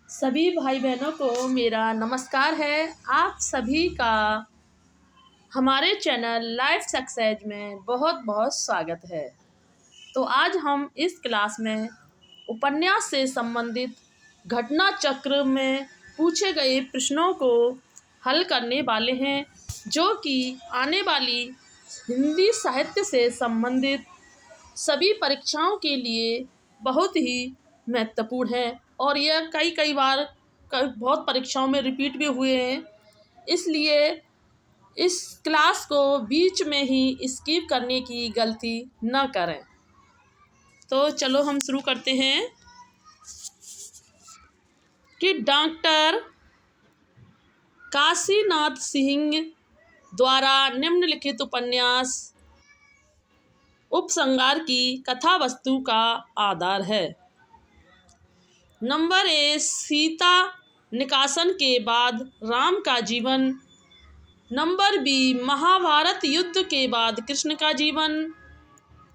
सभी भाई बहनों को मेरा नमस्कार है। आप सभी का हमारे चैनल लाइफ सक्सेस में बहुत बहुत स्वागत है। तो आज हम इस क्लास में उपन्यास से संबंधित घटना चक्र में पूछे गए प्रश्नों को हल करने वाले हैं, जो कि आने वाली हिंदी साहित्य से संबंधित सभी परीक्षाओं के लिए बहुत ही महत्वपूर्ण है और यह कई बार बहुत परीक्षाओं में रिपीट भी हुए हैं। इसलिए इस क्लास को बीच में ही स्किप करने की गलती न करें। तो चलो हम शुरू करते हैं कि डॉक्टर काशीनाथ सिंह द्वारा निम्नलिखित उपन्यास उपसंहार की कथा वस्तु का आधार है। नंबर ए, सीता निकासन के बाद राम का जीवन। नंबर बी, महाभारत युद्ध के बाद कृष्ण का जीवन।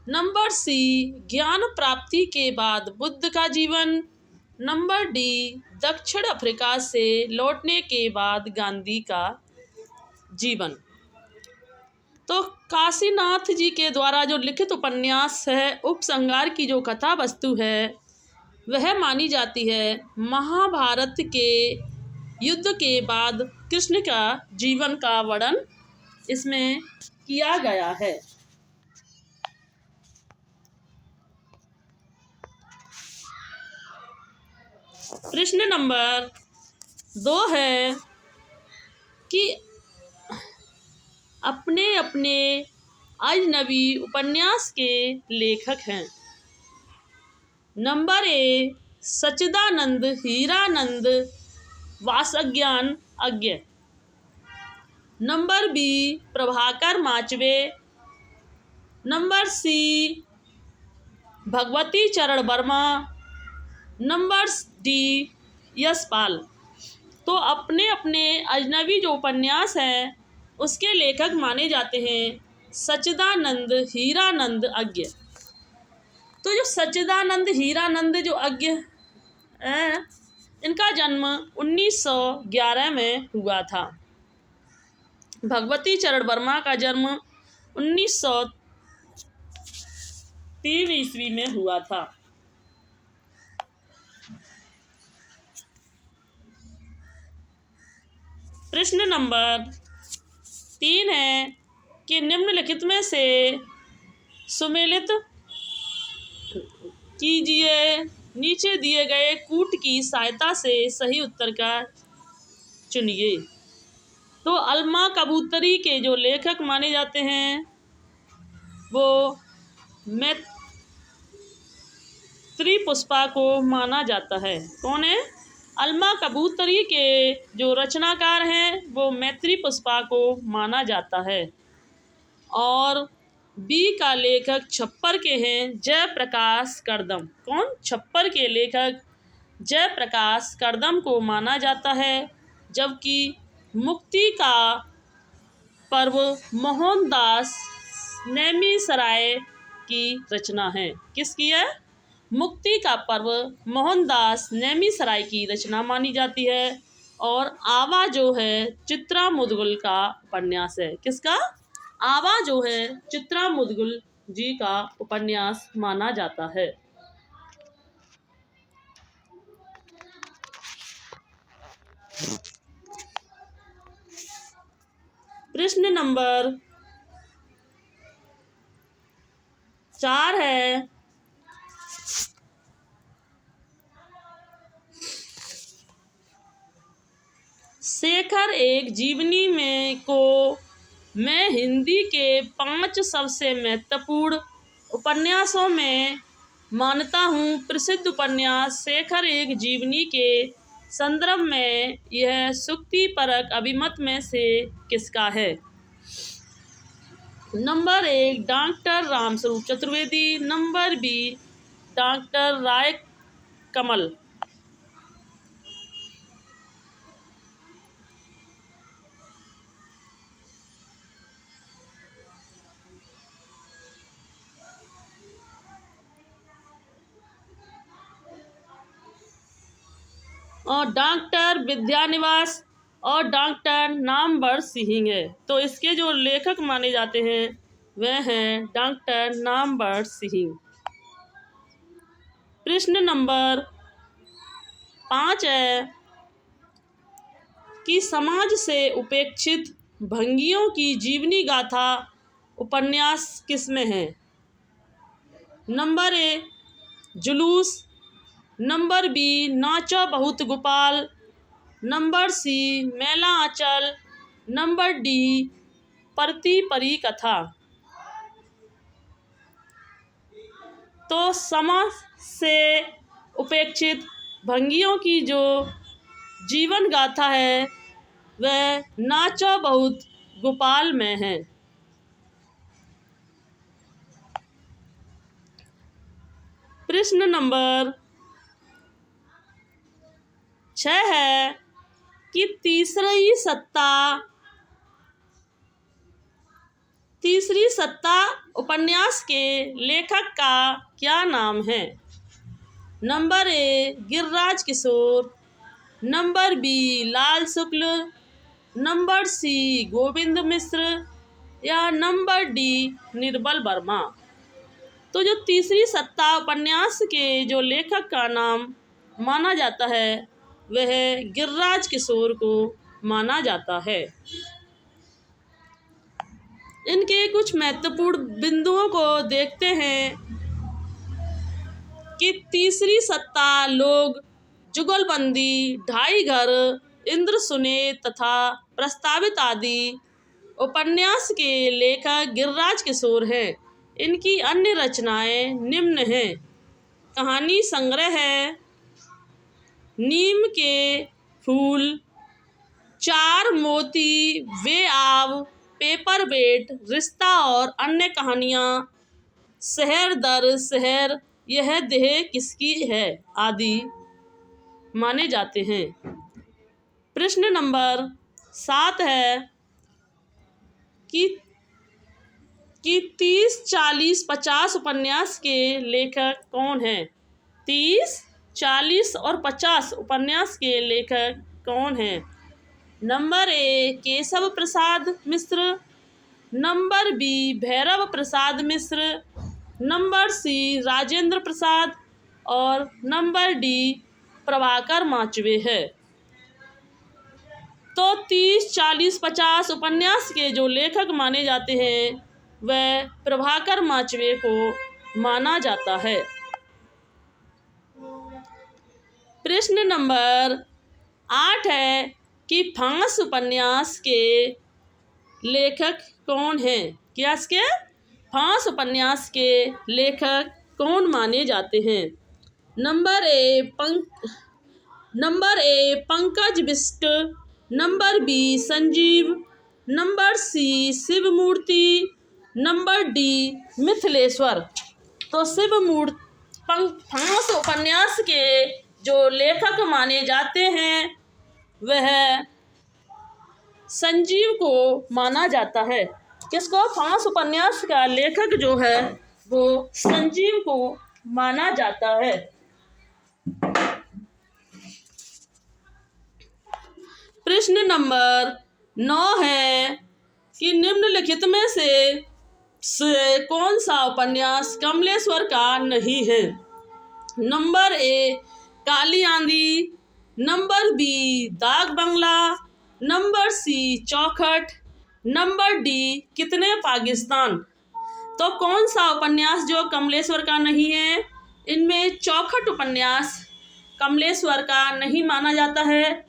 नंबर सी, ज्ञान प्राप्ति के बाद बुद्ध का जीवन। नंबर डी, दक्षिण अफ्रीका से लौटने के बाद गांधी का जीवन। तो काशीनाथ जी के द्वारा जो लिखित उपन्यास है उपसंहार की जो कथा वस्तु है वह मानी जाती है महाभारत के युद्ध के बाद कृष्ण का जीवन का वर्णन इसमें किया गया है। प्रश्न नंबर 2 है कि अपने अपने अजनबी उपन्यास के लेखक हैं। Number A, Sachchidanand Hiranand Vatsyayan Agyeya. Number B, Prabhakar Machwe. Number C, Bhagwati Charan Verma. Number D, Yashpal. तो अपने अपने अजनबी जो उपन्यास हैं उसके लेखक माने जाते हैं सच्चिदानंद हीरानंद अज्ञ। तो जो सच्चिदानंद हीरानंद जो अज्ञ हैं इनका जन्म 1911 में हुआ था। भगवती चरण वर्मा का जन्म 1903 ईस्वी में हुआ था। प्रश्न नंबर 3 है कि निम्नलिखित में से सुमेलित कीजिए, नीचे दिए गए कूट की सहायता से सही उत्तर का चुनिए। तो अलमा कबूतरी के जो लेखक माने जाते हैं वो मैत्री पुष्पा को माना जाता है। कौन है? अलमा कबूतरी के जो रचनाकार हैं वो मैत्री पुष्पा को माना जाता है। और बी का लेखक छप्पर के हैं जयप्रकाश करदम। कौन? छप्पर के लेखक जयप्रकाश करदम को माना जाता है। जबकि मुक्ति का पर्व मोहनदास नेमिसराय की रचना है। किसकी है? मुक्ति का पर्व मोहनदास नेमिसराय की रचना मानी जाती है। और आवा जो है चित्रा मुदगल का उपन्यास है। किसका? आवा जो है चित्रा मुदगल जी का उपन्यास माना जाता है। प्रश्न नंबर 4 है शेखर एक जीवनी में को मैं हिंदी के 5 सबसे महत्वपूर्ण उपन्यासों में मानता हूँ। प्रसिद्ध उपन्यास शेखर एक जीवनी के संदर्भ में यह सुक्तिपरक अभिमत में से किसका है? Number 1, doctor Ramswaroop Chaturvedi. Number B, doctor Rai Kamal. और डॉक्टर विद्यानिवास और डॉक्टर नामवर सिंह है। तो इसके जो लेखक माने जाते हैं वह हैं डॉक्टर नामवर सिंह। प्रश्न नंबर 5 है कि समाज से उपेक्षित भंगियों की जीवनी गाथा उपन्यास किसमें है? नंबर ए जुलूस, नंबर बी नाचो बहुत गोपाल, नंबर सी मैला आंचल, नंबर डी परती परी कथा। तो समाज से उपेक्षित भंगियों की जो जीवन गाथा है वह नाचो बहुत गोपाल में है। प्रश्न नंबर 6 है कि तीसरी सत्ता उपन्यास के लेखक का क्या नाम है? Number A Giriraj Kishore, number B Lal Shukla, number C Govind Mishra या नंबर डी निर्बल वर्मा। तो जो तीसरी सत्ता उपन्यास के जो लेखक का नाम माना जाता है वह गिरिराज किशोर को माना जाता है। इनके कुछ महत्वपूर्ण बिंदुओं को देखते हैं कि तीसरी सत्ता लोग, जुगलबंदी, ढाई घर, इंद्र सुने तथा प्रस्तावित आदि उपन्यास के लेखक गिरिराज किशोर हैं। इनकी अन्य रचनाएं निम्न हैं। कहानी संग्रह है नीम के फूल, चार मोती, वे आव, पेपर वेट, रिश्ता और अन्य कहानियाँ, शहर दर शहर, यह देह किसकी है आदि माने जाते हैं। प्रश्न नंबर 7 है कि 30, 40, 50 उपन्यास के लेखक कौन हैं? 30, 40 और 50 उपन्यास के लेखक कौन हैं? Number A Keshav Prasad Mishra, number B Bhairav Prasad Mishra, number C Rajendra Prasad और नंबर डी प्रभाकर माचवे है। तो 30, 40, 50 उपन्यास के जो लेखक माने जाते हैं वह प्रभाकर माचवे को माना जाता है। प्रश्न नंबर 8 है कि फांस उपन्यास के लेखक कौन हैं? क्या इसके फांस उपन्यास के लेखक कौन माने जाते हैं? Number A Pankaj Bisht, number B Sanjeev, number C Shivmurti, number D Mithileshwar. तो फांस उपन्यास के जो लेखक माने जाते हैं वह संजीव को माना जाता है। किसको? फांस उपन्यास का लेखक जो है वो संजीव को माना जाता है। प्रश्न नंबर 9 है कि निम्नलिखित में से कौन सा उपन्यास कमलेश्वर का नहीं है? नंबर ए काली आंधी, नंबर बी दाग बंगला, नंबर सी चौखट, नंबर डी कितने पाकिस्तान। तो कौन सा उपन्यास जो कमलेश्वर का नहीं है? इनमें चौखट उपन्यास कमलेश्वर का नहीं माना जाता है,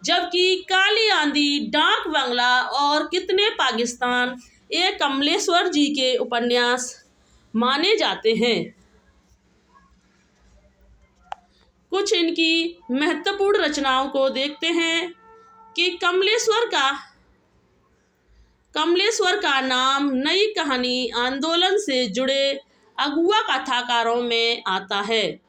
जबकि काली आंधी, डाक बंगला और कितने पाकिस्तान ये कमलेश्वर जी के उपन्यास माने जाते हैं। कुछ इनकी महत्वपूर्ण रचनाओं को देखते हैं कि कमलेश्वर का नाम नई कहानी आंदोलन से जुड़े अगुआ कथाकारों में आता है।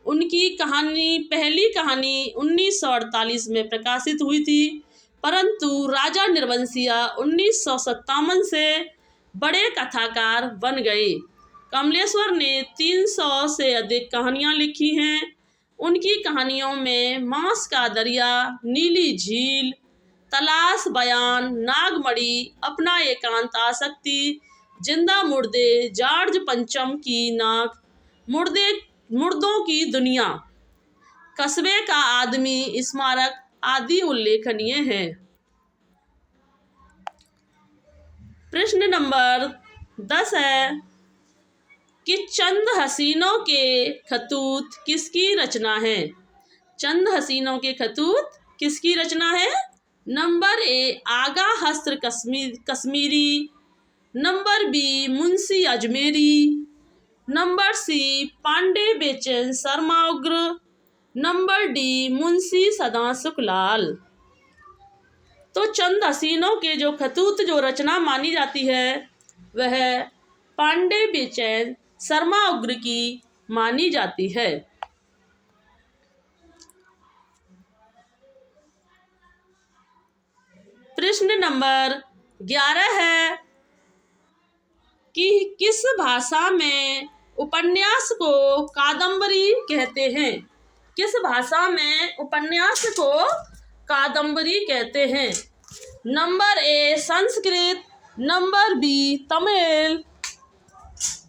उनकी पहली कहानी 1948 में प्रकाशित हुई थी, परंतु राजा निर्वंशिया 1957 से बड़े कथाकार बन गए। कमलेश्वर ने 300 से अधिक कहानियाँ लिखी हैं। उनकी कहानियों में मांस का दरिया, नीली झील, तलाश बयान, नागमणि, अपना एकांत आसक्ति, जिंदा मुर्दे, जॉर्ज पंचम की नाक, मुर्दों की दुनिया, कस्बे का आदमी, स्मारक आदि उल्लेखनीय हैं। प्रश्न नंबर 10 है कि चंद हसीनों के खतूत किसकी रचना है? चंद हसीनों के खतूत किसकी रचना है? Number A Agha Hashr Kashmiri, number B Munshi Ajmeri, number C Pandey Bechan Sharma उग्र, नंबर डी मुंशी सदा सुखलाल। तो चंद हसीनों के जो खतूत जो रचना मानी जाती है वह पांडे बेचैन शर्मा उग्र की मानी जाती है। प्रश्न नंबर 11 है कि किस भाषा में उपन्यास को कादम्बरी कहते हैं? किस भाषा में उपन्यास को कादम्बरी कहते हैं? Number A Sanskrit, number B Tamil,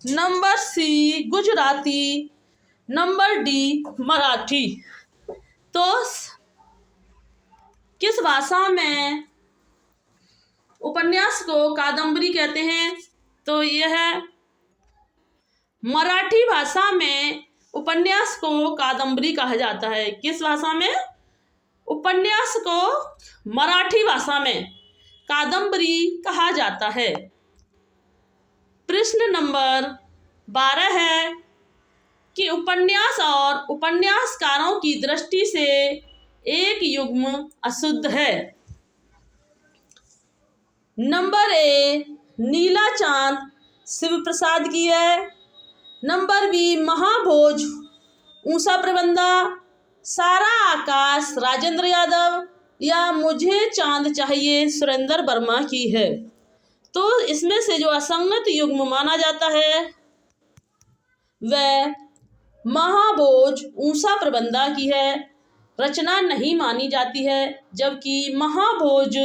number C Gujarati, number D Marathi. तो किस भाषा में उपन्यास को कादम्बरी कहते हैं? तो यह मराठी भाषा में उपन्यास को कादम्बरी कहा जाता है। किस भाषा में? उपन्यास को मराठी भाषा में कादम्बरी कहा जाता है। प्रश्न नंबर 12 है कि उपन्यास और उपन्यासकारों की दृष्टि से एक युग्म अशुद्ध है। नंबर ए नीला चांद शिव प्रसाद की है, नंबर बी महाभोज ऊषा प्रबंधा, सारा आकाश राजेंद्र यादव, या मुझे चांद चाहिए सुरेंद्र वर्मा की है। तो इसमें से जो असंगत युग्म माना जाता है वह महाभोज ऊषा प्रबंधा की है, रचना नहीं मानी जाती है, जबकि महाभोज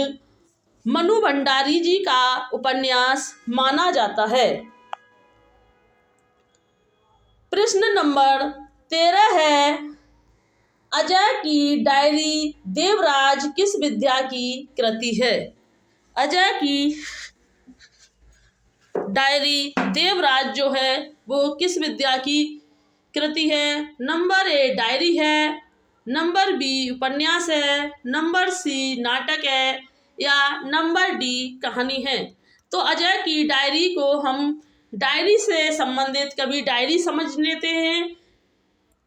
मनु भंडारी जी का उपन्यास माना जाता है। प्रश्न नंबर 13 है अजय की डायरी देवराज किस विद्या की कृति है? अजय की डायरी देवराज जो है वो किस विद्या की कृति है? नंबर ए डायरी है, नंबर बी उपन्यास है, नंबर सी नाटक है, या नंबर डी कहानी है। तो अजय की डायरी को हम डायरी से संबंधित कभी डायरी समझ लेते हैं,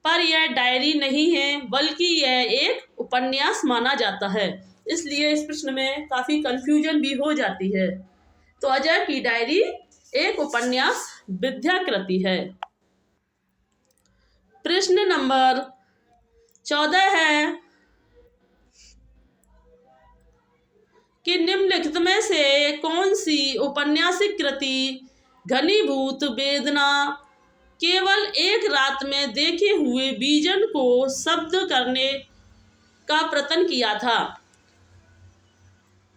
पर यह डायरी नहीं है बल्कि यह एक उपन्यास माना जाता है। इसलिए इस प्रश्न में काफ़ी कंफ्यूजन भी हो जाती है। तो अजय की डायरी एक उपन्यास विद्या कृति है। प्रश्न नंबर 14 है कि निम्नलिखित में से कौन सी औपन्यासिक कृति घनीभूत वेदना, केवल एक रात में देखे हुए बीजन को शब्द करने का प्रयत्न किया था?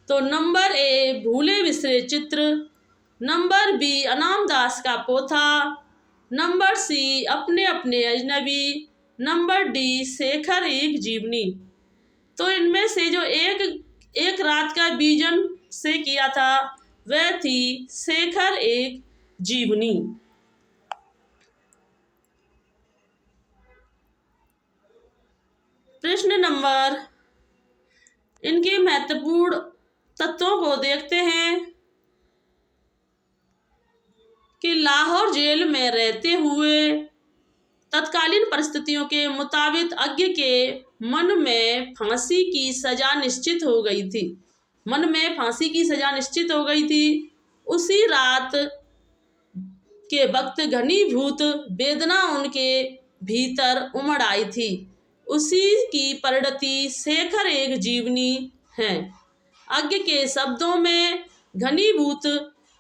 तो नंबर ए भूले बिसरे चित्र, नंबर बी अनाम दास का पोथा, नंबर सी अपने अपने अजनबी, नंबर डी शेखर एक जीवनी। तो इनमें से जो एक रात का बीजन से किया था वह थी शेखर एक जीवनी। प्रश्न नंबर इनके महत्वपूर्ण तत्वों को देखते हैं कि लाहौर जेल में रहते हुए तत्कालीन परिस्थितियों के मुताबिक अज्ञ के मन में फांसी की सजा निश्चित हो गई थी। मन में फांसी की सजा निश्चित हो गई थी। उसी रात के वक्त घनीभूत वेदना उनके भीतर उमड़ आई थी। उसी की परिणति शेखर एक जीवनी है। अज्ञ के शब्दों में घनीभूत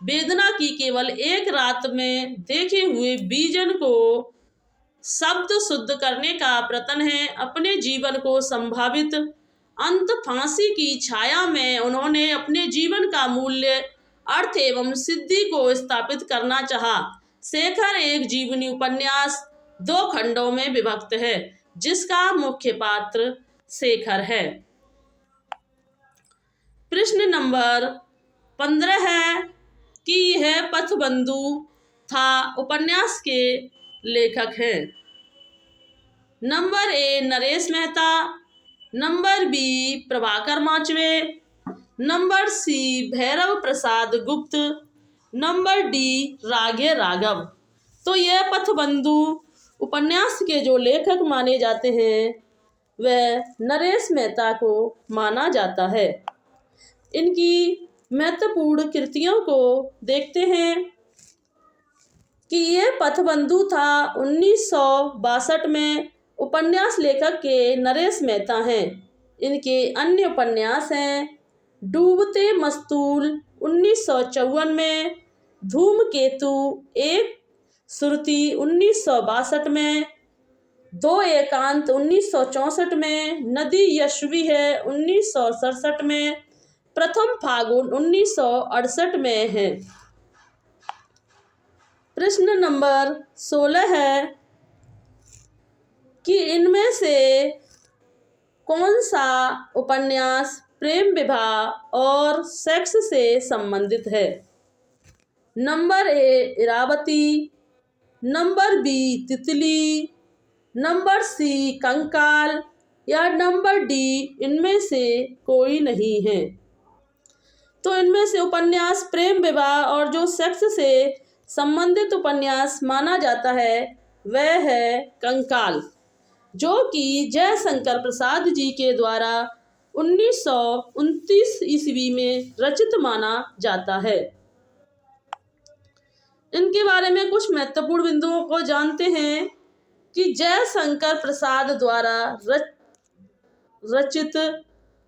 वेदना की केवल एक रात में देखे हुए बीजन को शब्द शुद्ध करने का प्रयत्न है। अपने जीवन को संभावित अंत फांसी की छाया में उन्होंने अपने जीवन का मूल्य, अर्थ एवं सिद्धि को स्थापित करना चाहा। शेखर एक जीवनी उपन्यास 2 खंडों में विभक्त है, जिसका मुख्य पात्र शेखर है। प्रश्न नंबर 15 है कि यह पथबंधु था उपन्यास के लेखक हैं। Number A Naresh Mehta, number B Prabhakar Machwe, number C Bhairav Prasad Gupt, number D रागे राघव। तो यह पथबंधु उपन्यास के जो लेखक माने जाते हैं वह नरेश मेहता को माना जाता है। इनकी महत्वपूर्ण कृतियों को देखते हैं कि यह पथबंधु था 1962 में। उपन्यास लेखक के नरेश मेहता हैं। इनके अन्य उपन्यास हैं डूबते मस्तूल 1954 में, धूमकेतु एक सुरती 1962 में, 2 एकांत 1964 में, नदी यशवी है 1967 में, प्रथम फागुन 1968 में है। प्रश्न नंबर 16 है कि इनमें से कौन सा उपन्यास प्रेम विवाह और सेक्स से संबंधित है। Number A Iravati, number B Titli, number C Kankal या नंबर डी इनमें से कोई नहीं है। तो इनमें से उपन्यास प्रेम विवाह और जो सेक्स से संबंधित उपन्यास माना जाता है वह है कंकाल, जो कि जयशंकर प्रसाद जी के द्वारा 1929 ईस्वी में रचित माना जाता है। इनके बारे में कुछ महत्वपूर्ण बिंदुओं को जानते हैं कि जयशंकर प्रसाद द्वारा रचित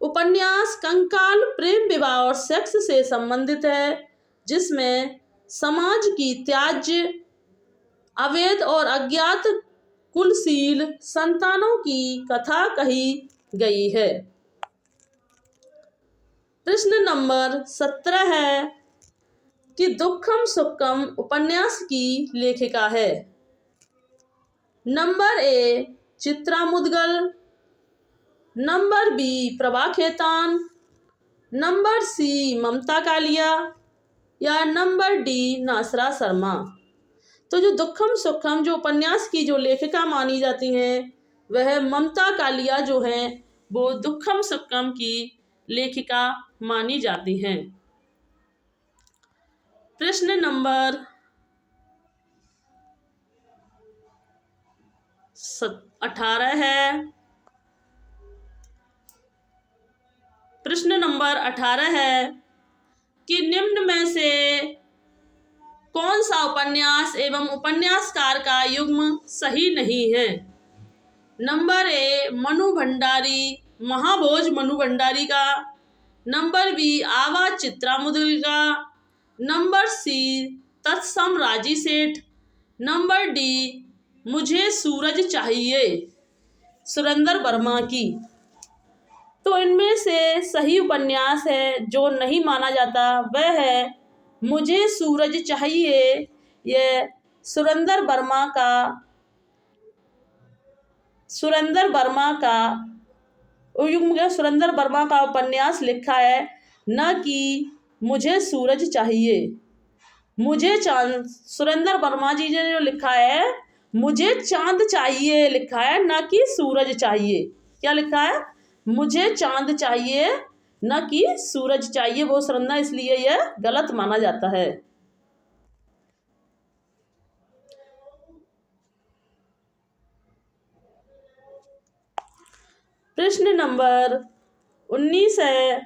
उपन्यास कंकाल प्रेम विवाह और सेक्स से संबंधित है, जिसमें समाज की त्याज्य, अवैध और अज्ञात कुलशील संतानों की कथा कही गई है। प्रश्न नंबर 17 है कि दुखम सुखम उपन्यास की लेखिका है। Number A Chitra Mudgal, number B Prabha Khaitan, number C Mamta Kalia या नंबर डी नासरा शर्मा। तो जो दुखम सुखम जो उपन्यास की जो लेखिका मानी जाती हैं वह ममता कालिया जो हैं वो दुखम सुखम की लेखिका मानी जाती हैं। प्रश्न नंबर 18 है। प्रश्न नंबर 18 है कि निम्न में से कौन सा उपन्यास एवं उपन्यासकार का युग्म सही नहीं है। नंबर ए मनु भंडारी महाभोज मनु भंडारी का, नंबर बी आवाज चित्रा मुदगल का, नंबर सी तत्सम राजी सेठ, नंबर डी मुझे सूरज चाहिए सुरेंद्र वर्मा की। तो इनमें से सही उपन्यास है जो नहीं माना जाता वह है मुझे सूरज चाहिए। यह सुरेंद्र वर्मा का उपन्यास लिखा है, न कि मुझे सूरज चाहिए। मुझे चांद सुरेंद्र वर्मा जी ने जो लिखा है मुझे चांद चाहिए लिखा है, न कि सूरज चाहिए। क्या लिखा है? मुझे चांद चाहिए न कि सूरज चाहिए। वो सुरेंद्र, इसलिए यह गलत माना जाता है। प्रश्न नंबर 19 है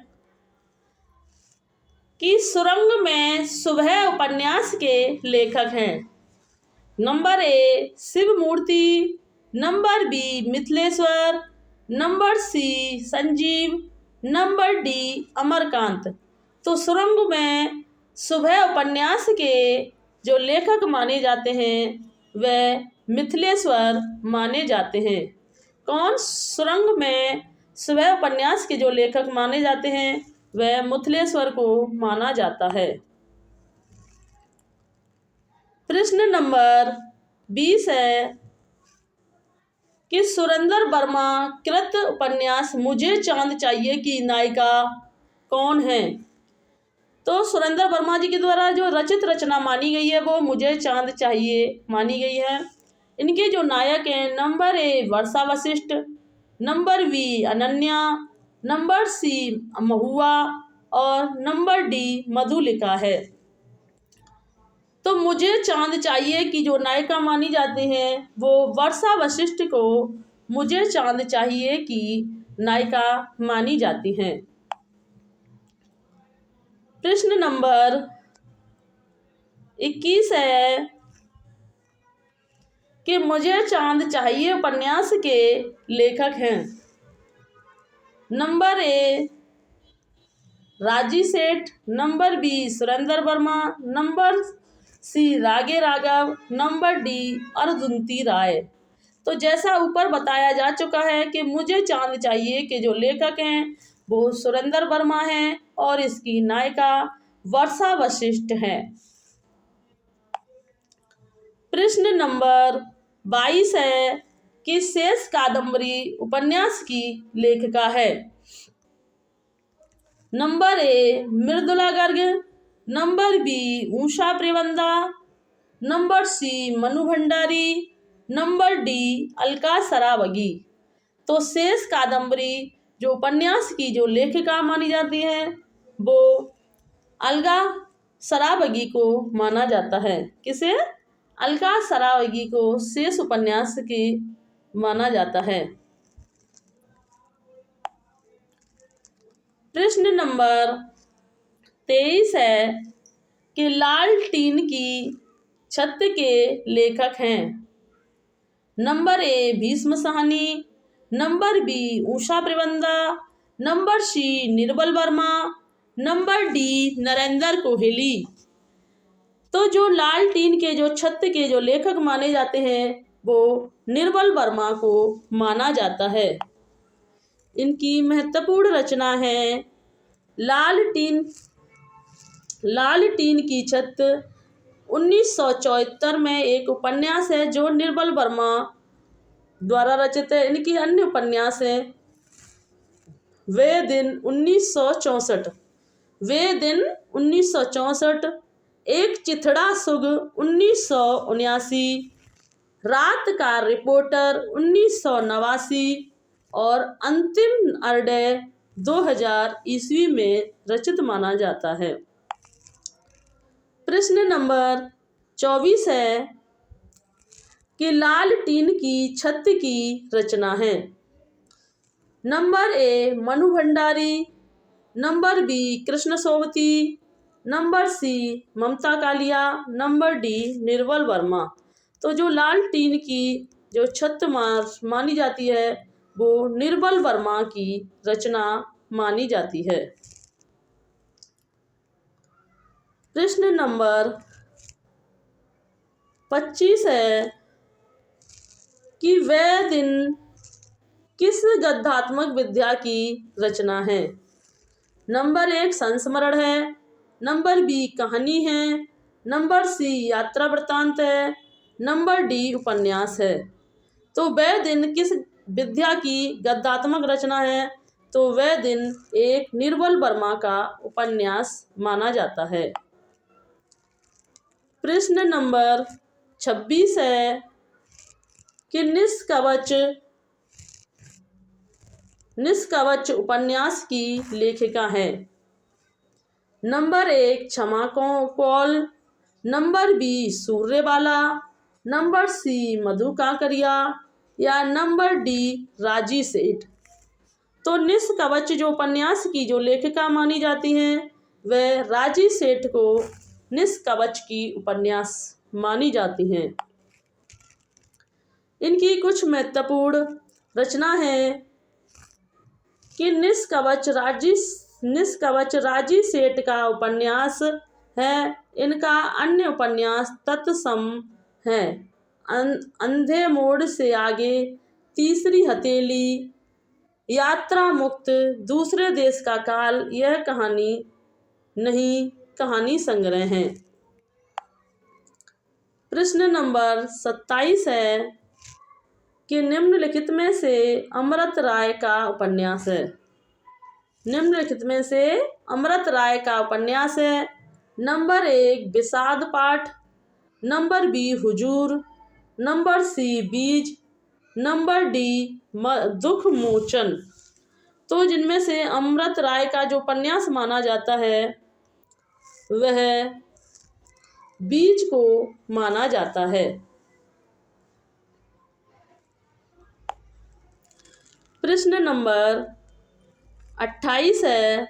कि सुरंग में सुबह उपन्यास के लेखक हैं। Number A Shiv Murti, number B Mithileshwar, number C Sanjeev, number D Amarkant. तो सुरंग में सुबह उपन्यास के जो लेखक माने जाते हैं वह मिथिलेश्वर माने जाते हैं। कौन सुरंग में स्वयं उपन्यास के जो लेखक माने जाते हैं वह मिथिलेश्वर को माना जाता है। प्रश्न नंबर 20 है कि सुरेंद्र वर्मा कृत उपन्यास मुझे चांद चाहिए की नायिका कौन है? तो सुरेंद्र वर्मा जी के द्वारा जो रचित रचना मानी गई है वो मुझे चांद चाहिए मानी गई है। इनके जो नायक हैं, number A Varsha Vashishtha, number B Ananya, number C Mahua और नंबर डी मधुलिका है। तो मुझे चांद चाहिए कि जो नायिका मानी जाती हैं वो वर्षा वशिष्ठ को मुझे चांद चाहिए कि नायिका मानी जाती हैं। प्रश्न नंबर 21 है कि मुझे चांद चाहिए उपन्यास के लेखक हैं। Number A Raji Seth, number B Surendra Verma, number C रागे राघव, नंबर डी अरुंधति राय। तो जैसा ऊपर बताया जा चुका है कि मुझे चांद चाहिए के जो लेखक हैं वो सुरेंद्र वर्मा हैं और इसकी नायिका वर्षा वशिष्ठ है। प्रश्न नंबर 22 है कि शेष कादम्बरी उपन्यास की लेखिका है। Number A Mridula Garg, number B Usha Priyamvada, number C Mannu Bhandari, number D Alka Saraogi. तो शेष कादम्बरी जो उपन्यास की जो लेखिका मानी जाती है वो अलका सरावगी को माना जाता है। किसे? अलका सरावगी को शेष उपन्यास की माना जाता है। प्रश्न नंबर 23 है कि लालटीन की छत के लेखक हैं। Number A Bhisham Sahni, number B Usha Priyamvada, number C Nirmal Verma, number D Narendra Kohli. तो जो लालटीन के जो छत के जो लेखक माने जाते हैं वो निर्बल वर्मा को माना जाता है। इनकी महत्वपूर्ण रचना है लालटीन की छत 1974 में एक उपन्यास है जो निर्बल वर्मा द्वारा रचित है। इनकी अन्य उपन्यास है वे दिन 1964, एक चिथड़ा सुग 1979, रात का रिपोर्टर 1989 और अंतिम अड्डे 2000 ईस्वी में रचित माना जाता है। प्रश्न नंबर 24 है कि लालटीन की छत की रचना है। Number A Manu Bhandari, number B Krishna Sobti, number C Mamta Kalia, number D Nirbal Verma. तो जो लालटीन की जो छत मानी जाती है वो निर्बल वर्मा की रचना मानी जाती है। प्रश्न नंबर 25 है कि वह दिन किस गद्यात्मक विधा की रचना है। नंबर 1 संस्मरण है, नंबर बी कहानी है, नंबर सी यात्रा वृत्तांत है, नंबर डी उपन्यास है। तो वह दिन किस विधा की गद्यात्मक रचना है? तो वह दिन एक निर्बल वर्मा का उपन्यास माना जाता है। प्रश्न नंबर 26 है कि निष्कवच उपन्यास की लेखिका है। Number 1 Kshama Kaul, number B Suryabala, number C Madhu Kankaria या नंबर डी राजी सेठ। तो निष्कवच जो उपन्यास की जो लेखिका मानी जाती हैं वह राजी सेठ को निष्कवच की उपन्यास मानी जाती हैं। इनकी कुछ महत्वपूर्ण रचना है कि निष्कवच राजी सेठ का उपन्यास है। इनका अन्य उपन्यास तत्सम है। अंधे मोड़ से आगे, तीसरी हथेली, यात्रा मुक्त, दूसरे देश का काल, यह कहानी नहीं, कहानी संग्रह है। प्रश्न नंबर 27 है कि निम्नलिखित में से अमृत राय का उपन्यास है। निम्नलिखित में से अमृत राय का उपन्यास है। नंबर 1 विषाद पाठ, नंबर बी हुजूर, नंबर सी बीज, नंबर डी दुख मोचन। तो जिनमें से अमृत राय का जो उपन्यास माना जाता है वह बीज को माना जाता है। प्रश्न नंबर 28 है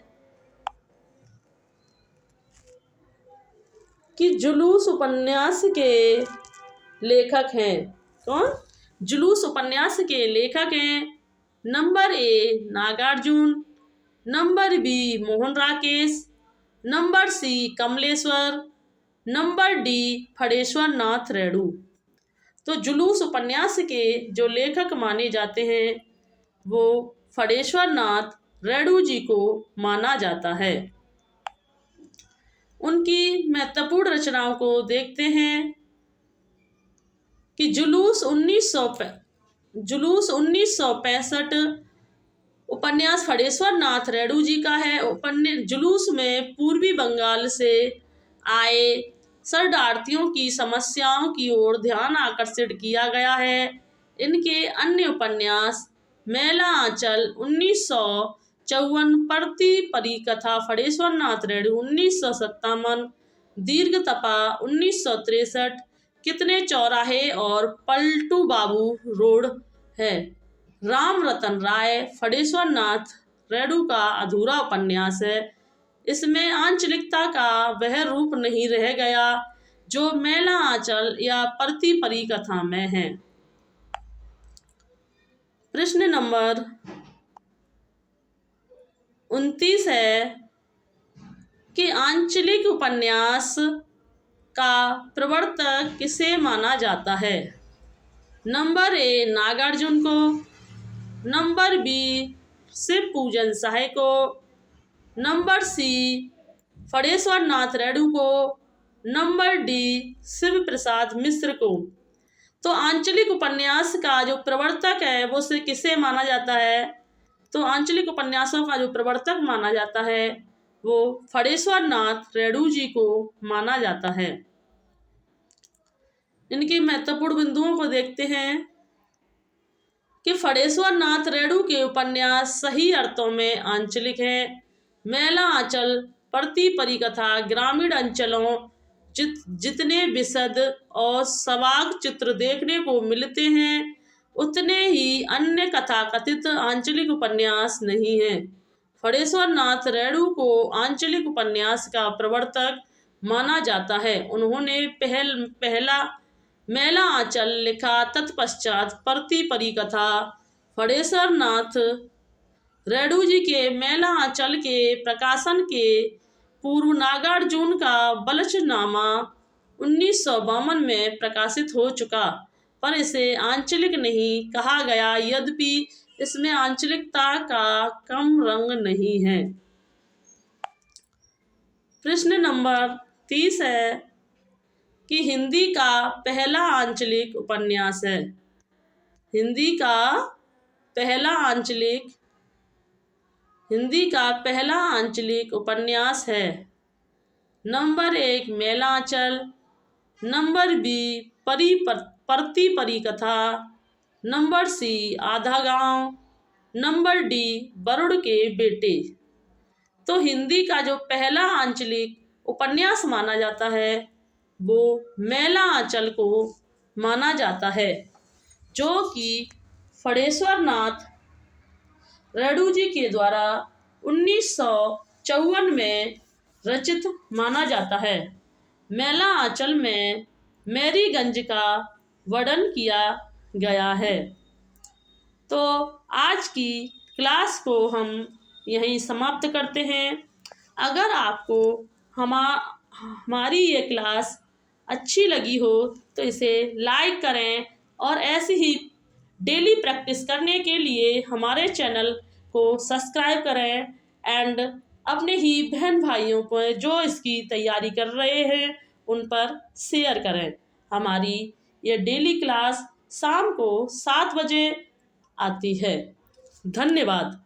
कि जुलूस उपन्यास के लेखक हैं कौन? जुलूस उपन्यास के लेखक हैं number A Nagarjun, number B Mohan Rakesh, number C Kamleshwar, number D Phanishwar Nath Renu. तो जुलूस उपन्यास के जो लेखक माने जाते हैं वो फणेश्वर नाथ रेणु जी को माना जाता है। उनकी महत्वपूर्ण रचनाओं को देखते हैं कि जुलूस 1965 उपन्यास फणेश्वर नाथ रेणु जी का है। जुलूस में पूर्वी बंगाल से आए शरणार्थियो54 की समस्याओं की ओर ध्यान आकर्षित किया गया है। इनके अन्य उपन्यास मैला आंचल 1954, परती परिकथा फणेश्वर नाथ रेणु 1957, दीर्घ तपा 1963, कितने चौराहे और पलटू बाबू रोड है। राम रतन राय फणेश्वर नाथ रेणु का अधूरा उपन्यास है। इसमें आंचलिकता का वह रूप नहीं रह गया जो मैला आंचल या परती परिकथा में है। प्रश्न नंबर 29 है कि आंचलिक उपन्यास का प्रवर्तक किसे माना जाता है। नंबर ए नागार्जुन को, नंबर बी शिव पूजन साहे को, नंबर सी फणेश्वर नाथ रेणु को, नंबर डी शिव प्रसाद मिश्र को। तो आंचलिक उपन्यास का जो प्रवर्तक है वो से किसे माना जाता है। तो आंचलिक उपन्यासों का जो प्रवर्तक माना जाता है वो फणेश्वर नाथ रेणु जी को माना जाता है। इनकी महत्वपूर्ण बिंदुओं को देखते हैं कि फणेश्वर नाथ रेणु के उपन्यास सही अर्थों में आंचलिक है। मैला आंचल परती परिकथा ग्रामीण अंचलों जितने विशद और सवाक चित्र देखने को मिलते हैं उतने ही अन्य कथाकथित आंचलिक उपन्यास नहीं है। फणेश्वर नाथ रेणु को आंचलिक उपन्यास का प्रवर्तक माना जाता है। उन्होंने पहला मैला आंचल लिखा, तत्पश्चात परती परिकथा। फणेश्वर नाथ रेणु जी के मैला आंचल के प्रकाशन के पूर्व नागार्जुन का बलचनामा 1952 में प्रकाशित हो चुका, पर इसे आंचलिक नहीं कहा गया, यद्यपि इसमें आंचलिकता का कम रंग नहीं है। प्रश्न नंबर 30 है कि हिंदी का पहला आंचलिक उपन्यास है। हिंदी का पहला आंचलिक उपन्यास है। नंबर 1 मैला आंचल, नंबर बी परती परिकथा, नंबर सी आधा गांव, नंबर डी वरुण के बेटे। तो हिंदी का जो पहला आंचलिक उपन्यास माना जाता है वो मैला आंचल को माना जाता है, जो कि फणेश्वर नाथ रेणु जी के द्वारा 1954 में रचित माना जाता है। मैला आंचल में मैरीगंज का वर्णन किया गया है। तो आज की क्लास को हम यहीं समाप्त करते हैं। अगर आपको हमारी ये क्लास अच्छी लगी हो तो इसे लाइक करें और ऐसी ही डेली प्रैक्टिस करने के लिए हमारे चैनल को सब्सक्राइब करें एंड अपने ही बहन भाइयों को जो इसकी तैयारी कर रहे हैं उन पर शेयर करें। हमारी ये डेली क्लास शाम को 7 बजे आती है। धन्यवाद।